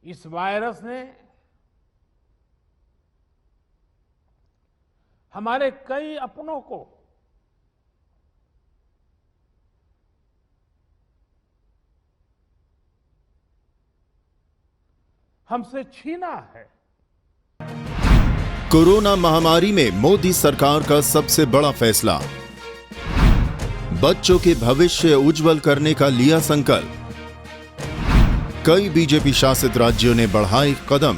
इस वायरस ने हमारे कई अपनों को हमसे छीना है। कोरोना महामारी में मोदी सरकार का सबसे बड़ा फैसला, बच्चों के भविष्य उज्जवल करने का लिया संकल्प। कई बीजेपी शासित राज्यों ने बढ़ाए कदम।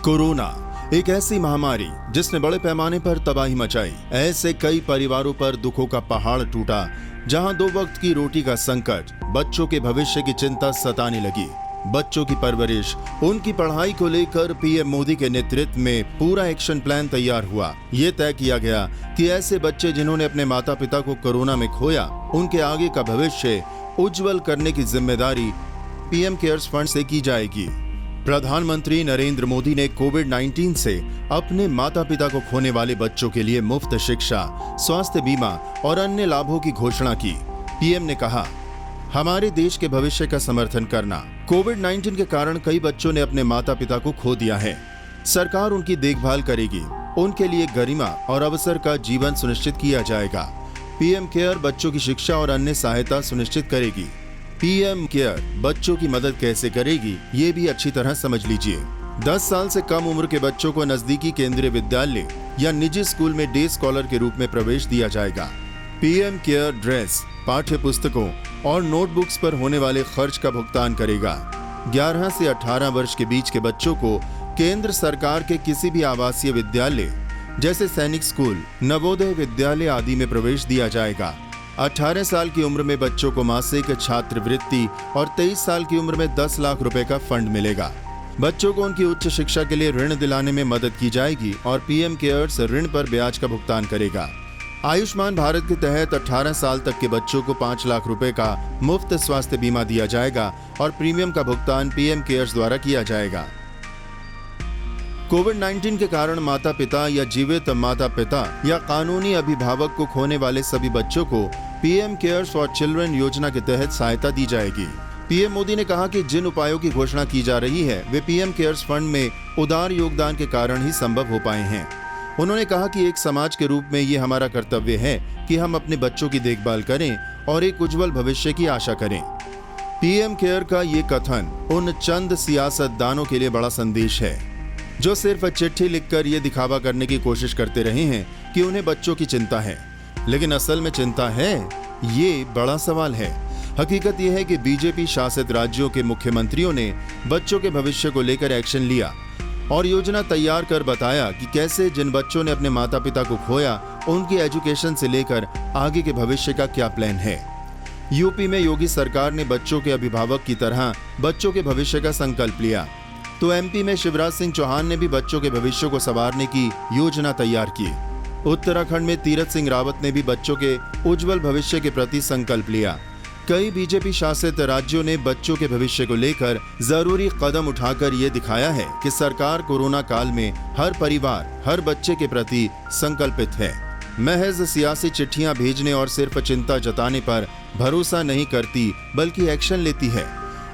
कोरोना एक ऐसी महामारी जिसने बड़े पैमाने पर तबाही मचाई। ऐसे कई परिवारों पर दुखों का पहाड़ टूटा, जहां 2 वक्त की रोटी का संकट, बच्चों के भविष्य की चिंता सताने लगी। बच्चों की परवरिश, उनकी पढ़ाई को लेकर पीएम मोदी के नेतृत्व में पूरा एक्शन प्लान तैयार हुआ। ये तय किया गया कि ऐसे बच्चे जिन्होंने अपने माता पिता को कोरोना में खोया, उनके आगे का भविष्य उज्जवल करने की जिम्मेदारी पीएम केयर्स फंड से की जाएगी। प्रधानमंत्री नरेंद्र मोदी ने कोविड-19 से अपने माता पिता को खोने वाले बच्चों के लिए मुफ्त शिक्षा, स्वास्थ्य बीमा और अन्य लाभों की घोषणा की। पीएम ने कहा, हमारे देश के भविष्य का समर्थन करना। कोविड-19 के कारण कई बच्चों ने अपने माता पिता को खो दिया है। सरकार उनकी देखभाल करेगी, उनके लिए गरिमा और अवसर का जीवन सुनिश्चित किया जाएगा। पीएम केयर बच्चों की शिक्षा और अन्य सहायता सुनिश्चित करेगी। पीएम केयर बच्चों की मदद कैसे करेगी, ये भी अच्छी तरह समझ लीजिए। 10 साल से कम उम्र के बच्चों को नजदीकी केंद्रीय विद्यालय या निजी स्कूल में डे स्कॉलर के रूप में प्रवेश दिया जाएगा। पीएम केयर ड्रेस, पाठ्य पुस्तकों और नोटबुक्स पर होने वाले खर्च का भुगतान करेगा। 11 से 18 वर्ष के बीच के बच्चों को केंद्र सरकार के किसी भी आवासीय विद्यालय जैसे सैनिक स्कूल, नवोदय विद्यालय आदि में प्रवेश दिया जाएगा। 18 साल की उम्र में बच्चों को मासिक छात्रवृत्ति और 23 साल की उम्र में 10 लाख रुपए का फंड मिलेगा। बच्चों को उनकी उच्च शिक्षा के लिए ऋण दिलाने में मदद की जाएगी और पीएम केयर्स ऋण पर ब्याज का भुगतान करेगा। आयुष्मान भारत के तहत 18 साल तक के बच्चों को 5 लाख रुपए का मुफ्त स्वास्थ्य बीमा दिया जाएगा और प्रीमियम का भुगतान पीएम केयर्स द्वारा किया जाएगा। कोविड-19 के कारण माता पिता या जीवित माता पिता या कानूनी अभिभावक को खोने वाले सभी बच्चों को पीएम केयर्स फॉर चिल्ड्रन योजना के तहत सहायता दी जाएगी। पीएम मोदी ने कहा कि जिन उपायों की घोषणा की जा रही है, वे पीएम केयर्स फंड में उदार योगदान के कारण ही संभव हो पाए हैं। उन्होंने कहा कि एक समाज के रूप में ये हमारा कर्तव्य है कि हम अपने बच्चों की देखभाल करें और एक उज्जवल भविष्य की आशा करें। पीएम केयर का ये कथन उन चंद सियासतदानों के लिए बड़ा संदेश है जो सिर्फ चिट्ठी लिखकर ये दिखावा करने की कोशिश करते रहे हैं कि उन्हें बच्चों की चिंता है, लेकिन असल में चिंता है, ये बड़ा सवाल है। हकीकत यह है कि बीजेपी शासित राज्यों के मुख्यमंत्रियों ने बच्चों के भविष्य को लेकर एक्शन लिया और योजना तैयार कर बताया कि कैसे जिन बच्चों ने अपने माता पिता को खोया, उनकी एजुकेशन से लेकर आगे के भविष्य का क्या प्लान है। यूपी में योगी सरकार ने बच्चों के अभिभावक की तरह बच्चों के भविष्य का संकल्प लिया, तो एमपी में शिवराज सिंह चौहान ने भी बच्चों के भविष्य को संवारने की योजना तैयार की। उत्तराखंड में तीरथ सिंह रावत ने भी बच्चों के उज्जवल भविष्य के प्रति संकल्प लिया। कई बीजेपी शासित राज्यों ने बच्चों के भविष्य को लेकर जरूरी कदम उठाकर ये दिखाया है कि सरकार कोरोना काल में हर परिवार, हर बच्चे के प्रति संकल्पित है। महज सियासी चिट्ठियां भेजने और सिर्फ चिंता जताने पर भरोसा नहीं करती, बल्कि एक्शन लेती है।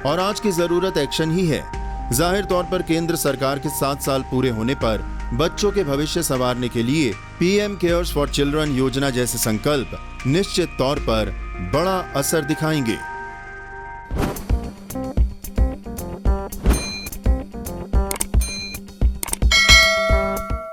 और आज की जरूरत एक्शन ही है। जाहिर तौर पर केंद्र सरकार के 7 साल पूरे होने पर बच्चों के भविष्य संवारने के लिए पीएम केयर्स फॉर चिल्ड्रन योजना जैसे संकल्प निश्चित तौर पर बड़ा असर दिखाएंगे।